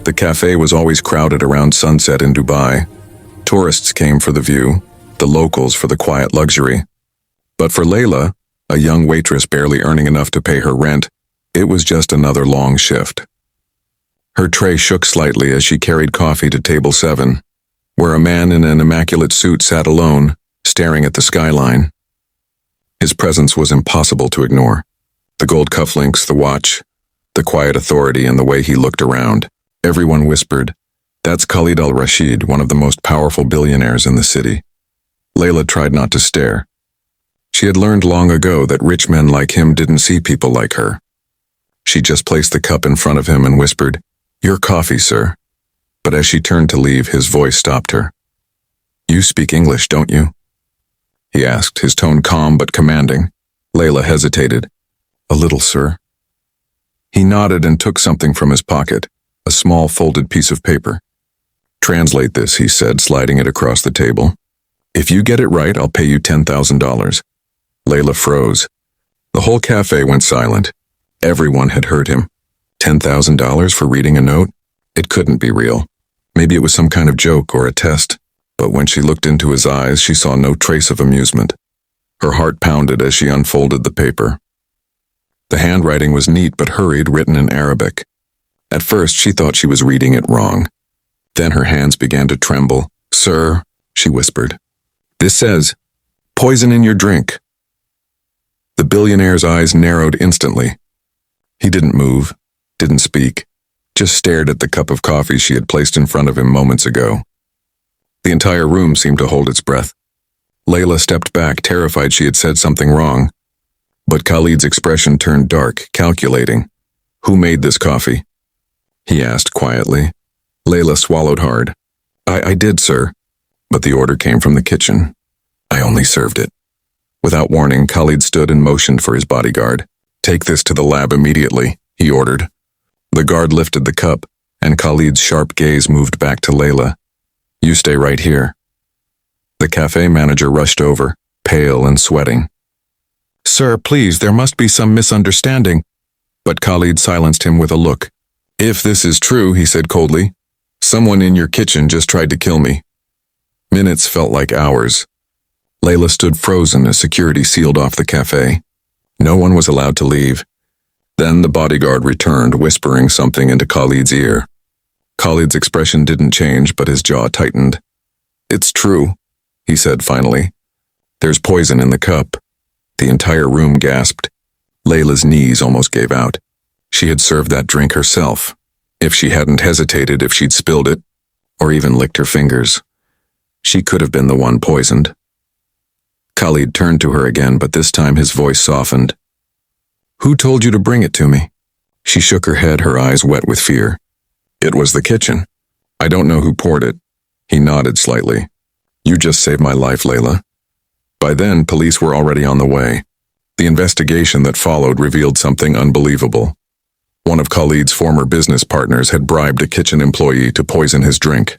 The cafe was always crowded around sunset in Dubai. Tourists came for the view, the locals for the quiet luxury. But for Layla, a young waitress barely earning enough to pay her rent, it was just another long shift. Her tray shook slightly as she carried coffee to table 7, where a man in an immaculate suit sat alone, staring at the skyline. His presence was impossible to ignore. The gold cufflinks, the watch, the quiet authority, and the way he looked around. Everyone whispered, "That's Khalid al-Rashid, one of the most powerful billionaires in the city." Layla tried not to stare. She had learned long ago that rich men like him didn't see people like her. She just placed the cup in front of him and whispered, "Your coffee, sir." But as she turned to leave, his voice stopped her. "You speak English, don't you?" he asked, his tone calm but commanding. Layla hesitated. "A little, sir." He nodded and took something from his pocket, a small folded piece of paper. "Translate this," he said, sliding it across the table. "If you get it right, I'll pay you $10,000. Layla froze. The whole cafe went silent. Everyone had heard him. $10,000 for reading a note? It couldn't be real. Maybe it was some kind of joke or a test. But when she looked into his eyes, she saw no trace of amusement. Her heart pounded as she unfolded the paper. The handwriting was neat but hurried, written in Arabic. At first, she thought she was reading it wrong. Then her hands began to tremble. "Sir," she whispered, "this says, poison in your drink." The billionaire's eyes narrowed instantly. He didn't move, didn't speak, just stared at the cup of coffee she had placed in front of him moments ago. The entire room seemed to hold its breath. Layla stepped back, terrified she had said something wrong. But Khalid's expression turned dark, calculating. "Who made this coffee?" he asked quietly. Layla swallowed hard. I did, sir. But the order came from the kitchen. I only served it." Without warning, Khalid stood and motioned for his bodyguard. "Take this to the lab immediately," he ordered. The guard lifted the cup, and Khalid's sharp gaze moved back to Layla. "You stay right here." The cafe manager rushed over, pale and sweating. "Sir, please, there must be some misunderstanding." But Khalid silenced him with a look. "If this is true," he said coldly, "someone in your kitchen just tried to kill me." Minutes felt like hours. Layla stood frozen as security sealed off the cafe. No one was allowed to leave. Then the bodyguard returned, whispering something into Khalid's ear. Khalid's expression didn't change, but his jaw tightened. "It's true," he said finally. "There's poison in the cup." The entire room gasped. Layla's knees almost gave out. She had served that drink herself. If she hadn't hesitated, if she'd spilled it, or even licked her fingers, she could have been the one poisoned. Khalid turned to her again, but this time his voice softened. "Who told you to bring it to me?" She shook her head, her eyes wet with fear. "It was the kitchen. I don't know who poured it." He nodded slightly. "You just saved my life, Layla." By then, police were already on the way. The investigation that followed revealed something unbelievable. One of Khalid's former business partners had bribed a kitchen employee to poison his drink.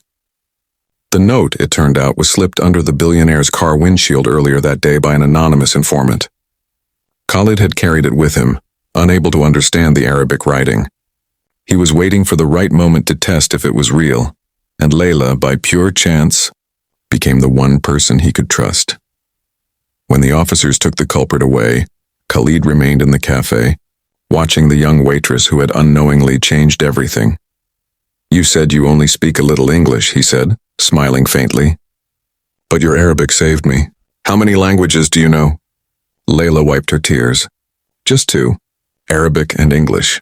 The note, it turned out, was slipped under the billionaire's car windshield earlier that day by an anonymous informant. Khalid had carried it with him, unable to understand the Arabic writing. He was waiting for the right moment to test if it was real, and Layla, by pure chance, became the one person he could trust. When the officers took the culprit away, Khalid remained in the cafe, watching the young waitress who had unknowingly changed everything. "You said you only speak a little English," he said, smiling faintly. "But your Arabic saved me. How many languages do you know?" Layla wiped her tears. "Just 2, Arabic and English."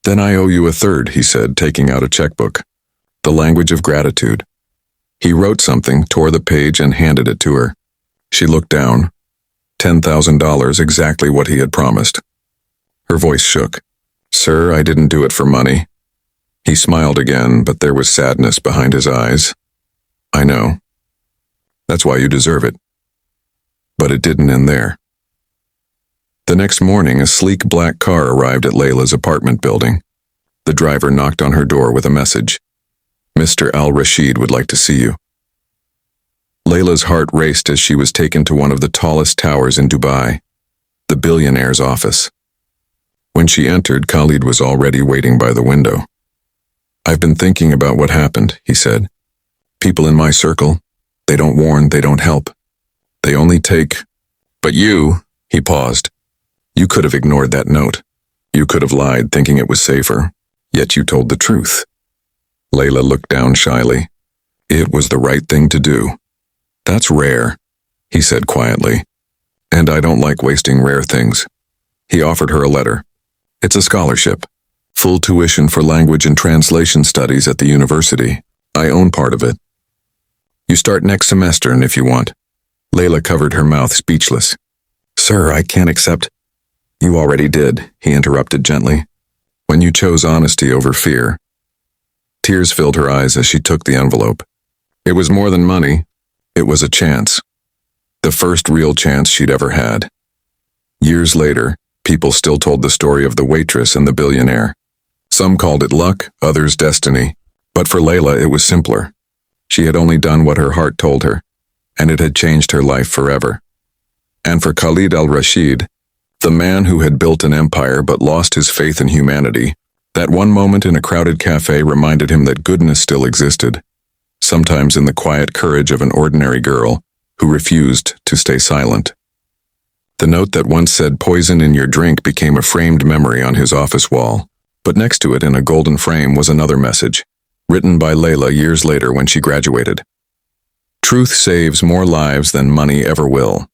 "Then I owe you a third," he said, taking out a checkbook. "The language of gratitude." He wrote something, tore the page, and handed it to her. She looked down. $10,000, exactly what he had promised. Her voice shook. "Sir, I didn't do it for money." He smiled again, but there was sadness behind his eyes. "I know. That's why you deserve it." But it didn't end there. The next morning, a sleek black car arrived at Layla's apartment building. The driver knocked on her door with a message. "Mr. Al-Rashid would like to see you." Layla's heart raced as she was taken to one of the tallest towers in Dubai, the billionaire's office. When she entered, Khalid was already waiting by the window. I've been thinking about what happened, he said. People in my circle, they don't warn, they don't help. They only take. But you, he paused. You could have ignored that note. You could have lied, thinking it was safer. Yet you told the truth. Layla looked down shyly. It was the right thing to do. That's rare, he said quietly. And I don't like wasting rare things. He offered her a letter. It's a scholarship. Full tuition for language and translation studies at the university. I own part of it. You start next semester, and if you want. Layla covered her mouth, speechless. Sir, I can't accept. You already did, he interrupted gently. When you chose honesty over fear. Tears filled her eyes as she took the envelope. It was more than money. It was a chance. The first real chance she'd ever had. Years later, people still told the story of the waitress and the billionaire. Some called it luck, others destiny. But for Layla, it was simpler. She had only done what her heart told her, and it had changed her life forever. And for Khalid al-Rashid, the man who had built an empire but lost his faith in humanity, that one moment in a crowded cafe reminded him that goodness still existed, sometimes in the quiet courage of an ordinary girl who refused to stay silent. The note that once said poison in your drink became a framed memory on his office wall, but next to it in a golden frame was another message, written by Layla years later when she graduated. Truth saves more lives than money ever will.